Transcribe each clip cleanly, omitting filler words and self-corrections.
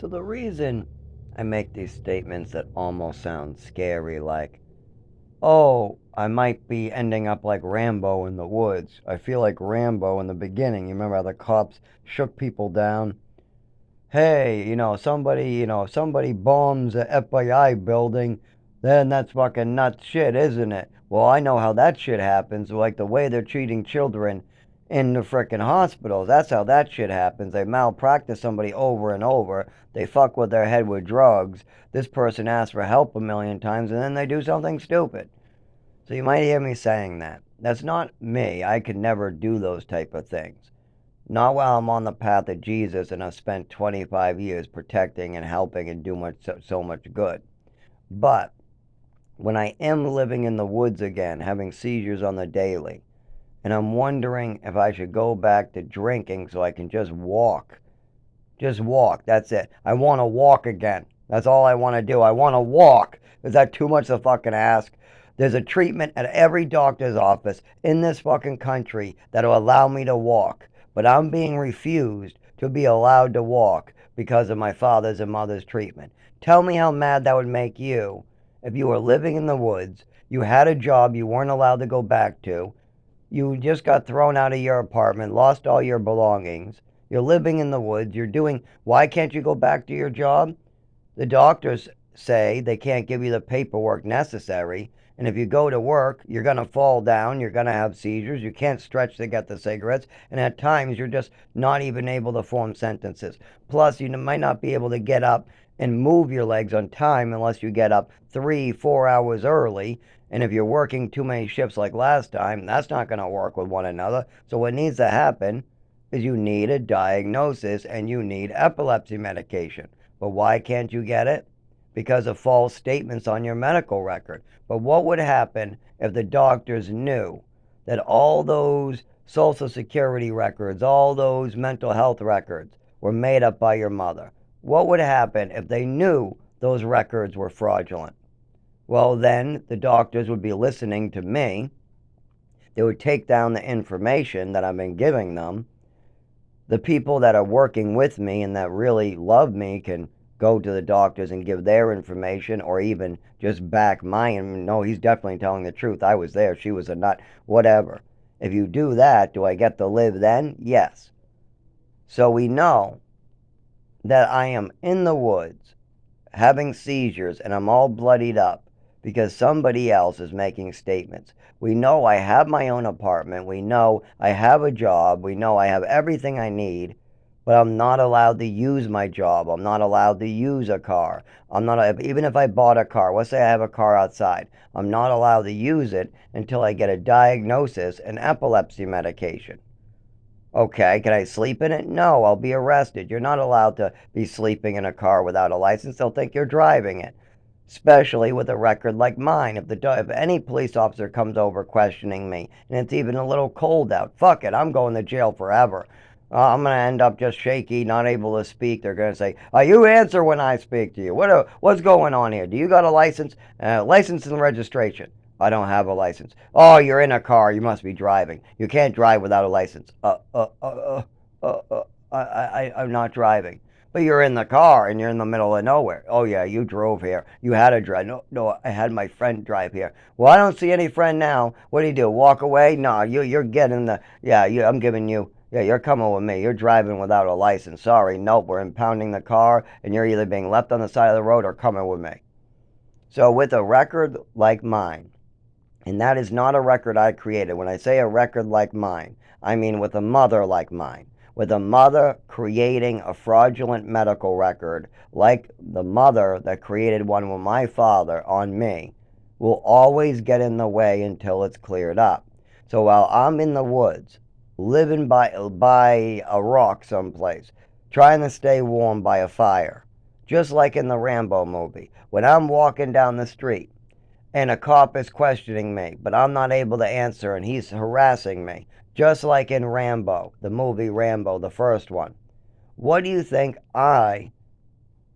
So the reason I make these statements that almost sound scary, like, oh, I might be ending up like Rambo in the woods. I feel like Rambo in the beginning. You remember how the cops shook people down? Hey, if somebody bombs a FBI building, then that's fucking nuts shit, isn't it? Well, I know how that shit happens, like the way they're treating children in the frickin' hospitals. That's how that shit happens. They malpractice somebody over and over. They fuck with their head with drugs. This person asks for help a million times, and then they do something stupid. So you might hear me saying that. That's not me. I could never do those type of things. Not while I'm on the path of Jesus and I've spent 25 years protecting and helping and doing so much good. But when I am living in the woods again, having seizures on the daily, and I'm wondering if I should go back to drinking so I can just walk. Just walk. That's it. I want to walk again. That's all I want to do. I want to walk. Is that too much to fucking ask? There's a treatment at every doctor's office in this fucking country that'll allow me to walk. But I'm being refused to be allowed to walk because of my father's and mother's treatment. Tell me how mad that would make you if you were living in the woods, you had a job you weren't allowed to go back to, you just got thrown out of your apartment, lost all your belongings. You're living in the woods. You're doing. Why can't you go back to your job? The doctors say they can't give you the paperwork necessary. And if you go to work, you're going to fall down. You're going to have seizures. You can't stretch to get the cigarettes. And at times, you're just not even able to form sentences. Plus, you might not be able to get up and move your legs on time unless you get up 3, 4 hours early. And if you're working too many shifts like last time, that's not going to work with one another. So, what needs to happen is you need a diagnosis and you need epilepsy medication. But why can't you get it? Because of false statements on your medical record. But what would happen if the doctors knew that all those Social Security records, all those mental health records were made up by your mother? What would happen if they knew those records were fraudulent? Well, then the doctors would be listening to me. They would take down the information that I've been giving them. The people that are working with me and that really love me can go to the doctors and give their information, or even just back mine. No, he's definitely telling the truth. I was there. She was a nut. Whatever. If you do that, do I get to live then? Yes. So we know that I am in the woods having seizures and I'm all bloodied up because somebody else is making statements. We know I have my own apartment. We know I have a job. We know I have everything I need, but I'm not allowed to use my job. I'm not allowed to use a car. I'm not, even if I bought a car, let's say I have a car outside, I'm not allowed to use it until I get a diagnosis and epilepsy medication. Okay, can I sleep in it? No, I'll be arrested. You're not allowed to be sleeping in a car without a license. They'll think you're driving it, especially with a record like mine. If any police officer comes over questioning me and it's even a little cold out, fuck it, I'm going to jail forever. I'm going to end up just shaky, not able to speak. They're going to say, you answer when I speak to you. What's going on here? Do you got a license? License and registration. I don't have a license. Oh, you're in a car. You must be driving. You can't drive without a license. I'm not driving. But you're in the car and you're in the middle of nowhere. Oh yeah, you drove here. You had a drive. No, no, I had my friend drive here. Well, I don't see any friend now. What do you do? Walk away? No, you're getting the. Yeah, I'm giving you. Yeah, you're coming with me. You're driving without a license. Sorry, nope. We're impounding the car, and you're either being left on the side of the road or coming with me. So with a record like mine, and that is not a record I created. When I say a record like mine, I mean with a mother like mine. With a mother creating a fraudulent medical record like the mother that created one with my father on me will always get in the way until it's cleared up. So while I'm in the woods, living by a rock someplace, trying to stay warm by a fire, just like in the Rambo movie, when I'm walking down the street and a cop is questioning me, but I'm not able to answer and he's harassing me, just like in Rambo, the movie Rambo, the first one. What do you think I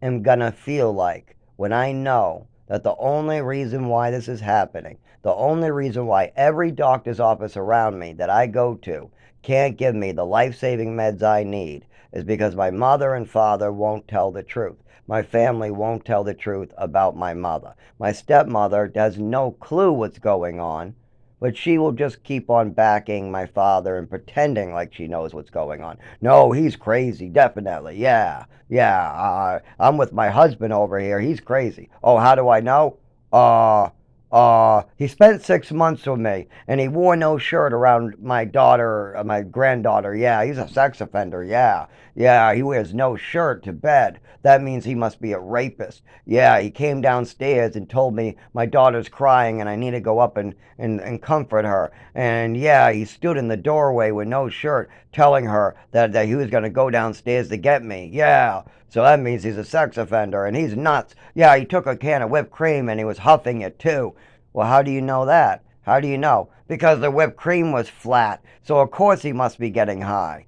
am gonna feel like when I know that the only reason why this is happening, the only reason why every doctor's office around me that I go to can't give me the life saving meds I need, is because my mother and father won't tell the truth. My family won't tell the truth about my mother. My stepmother has no clue what's going on, but she will just keep on backing my father and pretending like she knows what's going on. No, he's crazy, definitely. Yeah, yeah. I'm with my husband over here. He's crazy. Oh, how do I know? Uh, he spent 6 months with me, and he wore no shirt around my daughter, my granddaughter. Yeah, he's a sex offender. Yeah, yeah, he wears no shirt to bed. That means he must be a rapist. Yeah, he came downstairs and told me my daughter's crying and I need to go up and comfort her. And yeah, he stood in the doorway with no shirt, telling her that he was going to go downstairs to get me. Yeah, so that means he's a sex offender and he's nuts. Yeah, he took a can of whipped cream and he was huffing it too. Well, how do you know that? How do you know? Because the whipped cream was flat, so of course he must be getting high.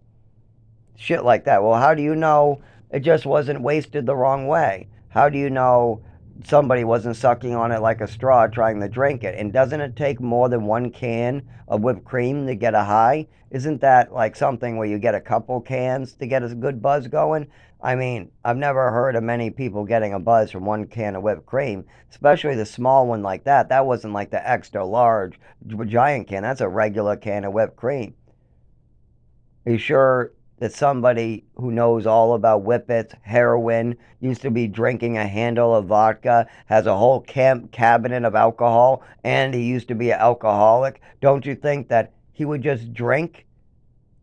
Shit like that. Well, how do you know it just wasn't wasted the wrong way? How do you know somebody wasn't sucking on it like a straw trying to drink it? And doesn't it take more than one can of whipped cream to get a high? Isn't that like something where you get a couple cans to get a good buzz going? I mean, I've never heard of many people getting a buzz from one can of whipped cream, especially the small one like that. That wasn't like the extra large giant can. That's a regular can of whipped cream. Are you sure that somebody who knows all about whippets, heroin, used to be drinking a handle of vodka, has a whole cabinet of alcohol, and he used to be an alcoholic? Don't you think that he would just drink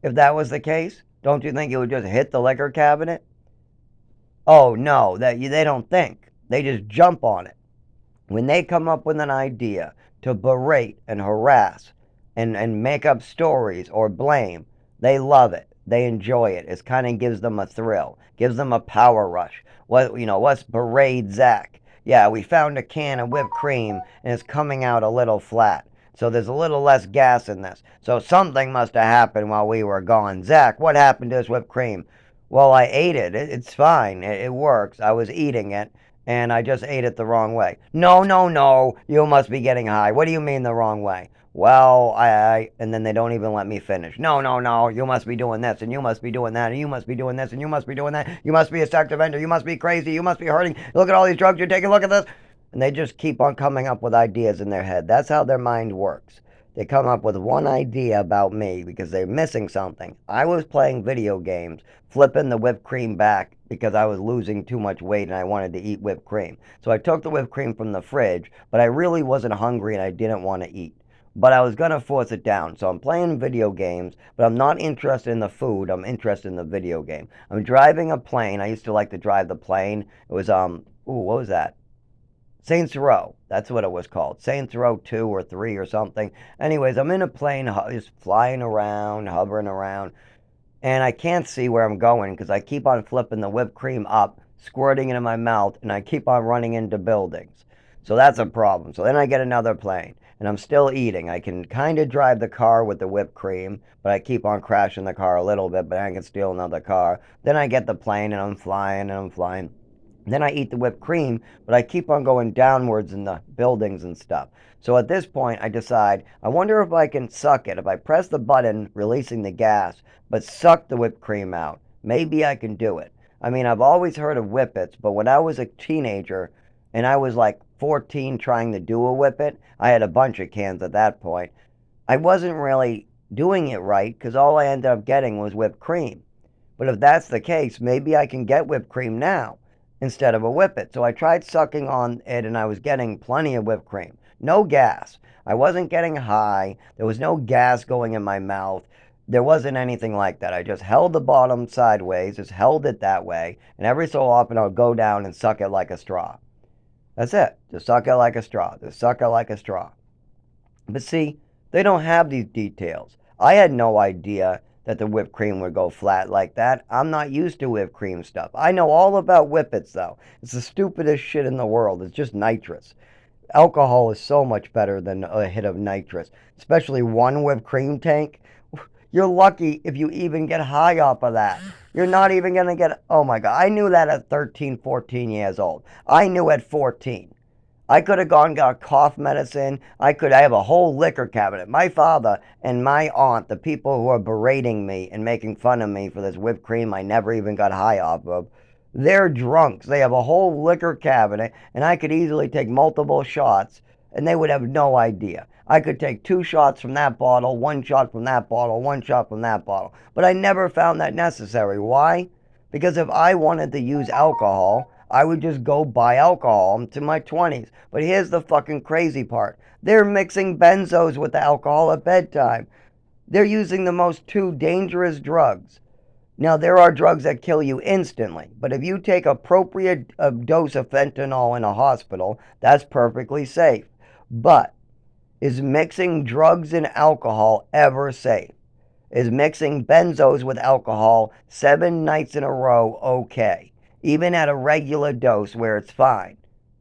if that was the case? Don't you think he would just hit the liquor cabinet? Oh no, they don't think. They just jump on it. When they come up with an idea to berate and harass and make up stories or blame, they love it. They enjoy it. It kind of gives them a thrill, gives them a power rush. What's berate Zach? Yeah, we found a can of whipped cream and it's coming out a little flat. So there's a little less gas in this. So something must have happened while we were gone. Zach, what happened to this whipped cream? Well, I ate it. It's fine. It works. I was eating it and I just ate it the wrong way. No, no, no. You must be getting high. What do you mean the wrong way? Well, and then they don't even let me finish. No, no, no. You must be doing this, and you must be doing that, and you must be doing this, and you must be doing that. You must be a sex offender. You must be crazy. You must be hurting. Look at all these drugs you're taking. Look at this. And they just keep on coming up with ideas in their head. That's how their mind works. They come up with one idea about me because they're missing something. I was playing video games, flipping the whipped cream back because I was losing too much weight and I wanted to eat whipped cream. So I took the whipped cream from the fridge, but I really wasn't hungry and I didn't want to eat. But I was going to force it down. So I'm playing video games, but I'm not interested in the food. I'm interested in the video game. I'm driving a plane. I used to like to drive the plane. It was, what was that? Saints Row. That's what it was called. Saints Row 2 or 3 or something. Anyways, I'm in a plane just flying around, hovering around, and I can't see where I'm going because I keep on flipping the whipped cream up, squirting it in my mouth, and I keep on running into buildings. So that's a problem. So then I get another plane, and I'm still eating. I can kind of drive the car with the whipped cream, but I keep on crashing the car a little bit, but I can steal another car. Then I get the plane, and I'm flying, and I'm flying. Then I eat the whipped cream, but I keep on going downwards in the buildings and stuff. So at this point, I decide, I wonder if I can suck it. If I press the button releasing the gas, but suck the whipped cream out, maybe I can do it. I mean, I've always heard of whippets, but when I was a teenager and I was like 14 trying to do a whippet, I had a bunch of cans at that point. I wasn't really doing it right because all I ended up getting was whipped cream. But if that's the case, maybe I can get whipped cream now instead of a whippet. So I tried sucking on it and I was getting plenty of whipped cream. No gas. I wasn't getting high. There was no gas going in my mouth. There wasn't anything like that. I just held the bottom sideways, just held it that way, and every so often I would go down and suck it like a straw. That's it. Just suck it like a straw. Just suck it like a straw. But see, they don't have these details. I had no idea that the whipped cream would go flat like that. I'm not used to whipped cream stuff. I know all about whippets, though. It's the stupidest shit in the world. It's just nitrous. Alcohol is so much better than a hit of nitrous, especially one whipped cream tank. You're lucky if you even get high off of that. You're not even going to get, oh my God. I knew that at 13, 14 years old. I knew at 14. I could have gone and got cough medicine. I have a whole liquor cabinet. My father and my aunt, the people who are berating me and making fun of me for this whipped cream I never even got high off of, they're drunks. They have a whole liquor cabinet, and I could easily take multiple shots, and they would have no idea. I could take 2 shots from that bottle, 1 shot from that bottle, 1 shot from that bottle. But I never found that necessary. Why? Because if I wanted to use alcohol, I would just go buy alcohol into my 20s. But here's the fucking crazy part. They're mixing benzos with the alcohol at bedtime. They're using the most two dangerous drugs. Now, there are drugs that kill you instantly, but if you take appropriate dose of fentanyl in a hospital, that's perfectly safe. But is mixing drugs and alcohol ever safe? Is mixing benzos with alcohol 7 nights in a row okay? Even at a regular dose where it's fine?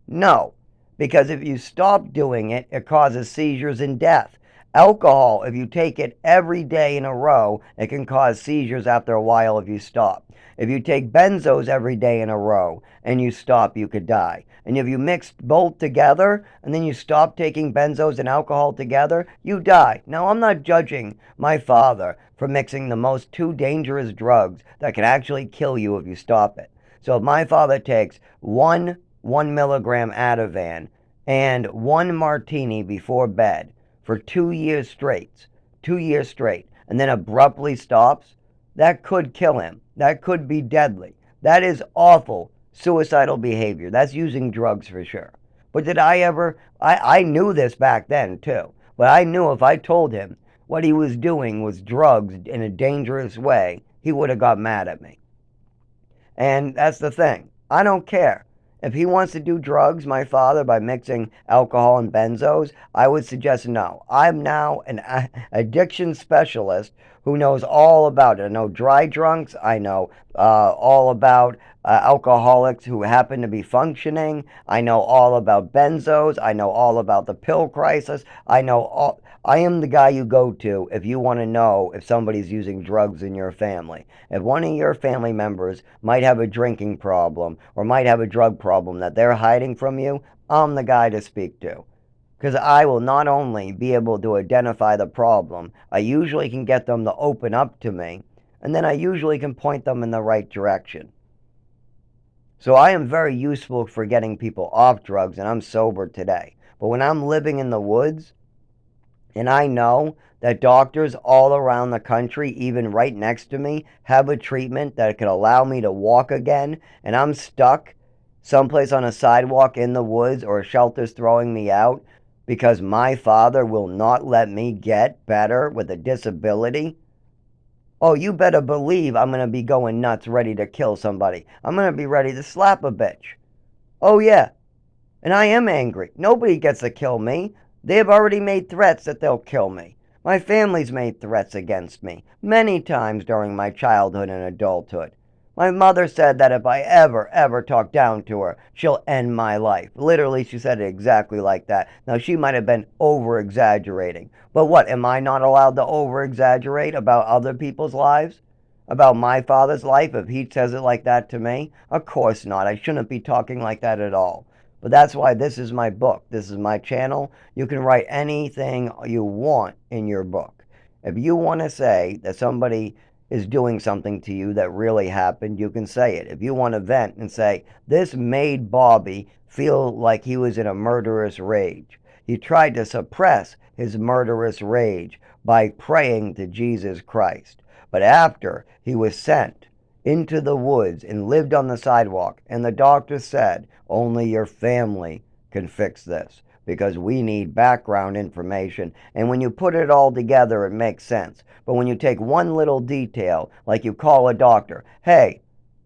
No, because if you stop doing it, it causes seizures and death. Alcohol, if you take it every day in a row, it can cause seizures after a while if you stop. If you take benzos every day in a row and you stop, you could die. And if you mix both together and then you stop taking benzos and alcohol together, you die. Now, I'm not judging my father for mixing the most two dangerous drugs that can actually kill you if you stop it. So if my father takes 1 milligram Ativan and 1 martini before bed for 2 years straight, and then abruptly stops, that could kill him. That could be deadly. That is awful suicidal behavior. That's using drugs for sure. But did I ever, I knew this back then too, but I knew if I told him what he was doing was drugs in a dangerous way, he would have got mad at me. And that's the thing. I don't care. If he wants to do drugs, my father, by mixing alcohol and benzos, I would suggest no. I'm now an addiction specialist who knows all about it. I know dry drunks. I know all about alcoholics who happen to be functioning. I know all about benzos. I know all about the pill crisis. I am the guy you go to if you want to know if somebody's using drugs in your family. If one of your family members might have a drinking problem or might have a drug problem that they're hiding from you, I'm the guy to speak to. Because I will not only be able to identify the problem, I usually can get them to open up to me, and then I usually can point them in the right direction. So I am very useful for getting people off drugs, and I'm sober today. But when I'm living in the woods, and I know that doctors all around the country, even right next to me, have a treatment that could allow me to walk again, and I'm stuck someplace on a sidewalk in the woods or a shelter's throwing me out because my father will not let me get better with a disability. Oh, you better believe I'm going to be going nuts ready to kill somebody. I'm going to be ready to slap a bitch. Oh, yeah. And I am angry. Nobody gets to kill me. They have already made threats that they'll kill me. My family's made threats against me many times during my childhood and adulthood. My mother said that if I ever talk down to her, she'll end my life. Literally, she said it exactly like that. Now, she might have been over-exaggerating. But what, am I not allowed to over-exaggerate about other people's lives? About my father's life if he says it like that to me? Of course not. I shouldn't be talking like that at all. But that's why this is my book. This is my channel. You can write anything you want in your book. If you want to say that somebody is doing something to you that really happened, you can say it. If you want to vent and say, this made Bobby feel like he was in a murderous rage. He tried to suppress his murderous rage by praying to Jesus Christ. But after he was sent into the woods and lived on the sidewalk, and the doctor said, only your family can fix this because we need background information. And when you put it all together, it makes sense. But when you take one little detail, like you call a doctor, hey,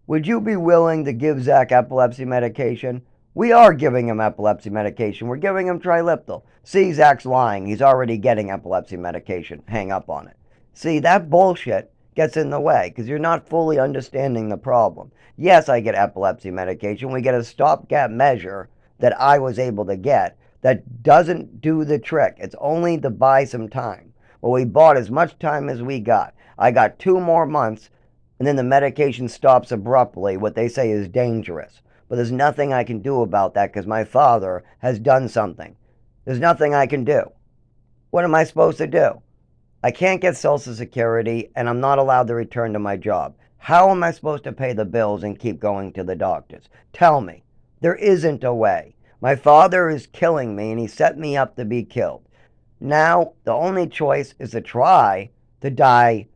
would you be willing to give Zach epilepsy medication? We are giving him epilepsy medication. We're giving him Trileptal. See, Zach's lying. He's already getting epilepsy medication. Hang up on it. See, that bullshit gets in the way because you're not fully understanding the problem. Yes, I get epilepsy medication. We get a stopgap measure that I was able to get that doesn't do the trick. It's only to buy some time. Well, we bought as much time as we got. I got 2 more months, and then the medication stops abruptly, what they say is dangerous. but there's nothing I can do about that because my father has done something. There's nothing I can do. What am I supposed to do? I can't get Social Security, and I'm not allowed to return to my job. How am I supposed to pay the bills and keep going to the doctors? Tell me. There isn't a way. My father is killing me, and he set me up to be killed. Now, the only choice is to try to die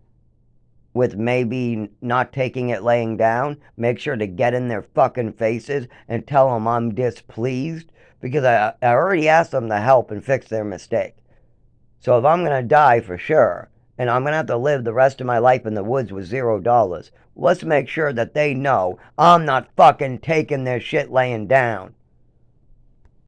with maybe not taking it laying down. Make sure to get in their fucking faces and tell them I'm displeased, because I already asked them to help and fix their mistake. So if I'm going to die for sure, and I'm going to have to live the rest of my life in the woods with $0, let's make sure that they know I'm not fucking taking their shit laying down.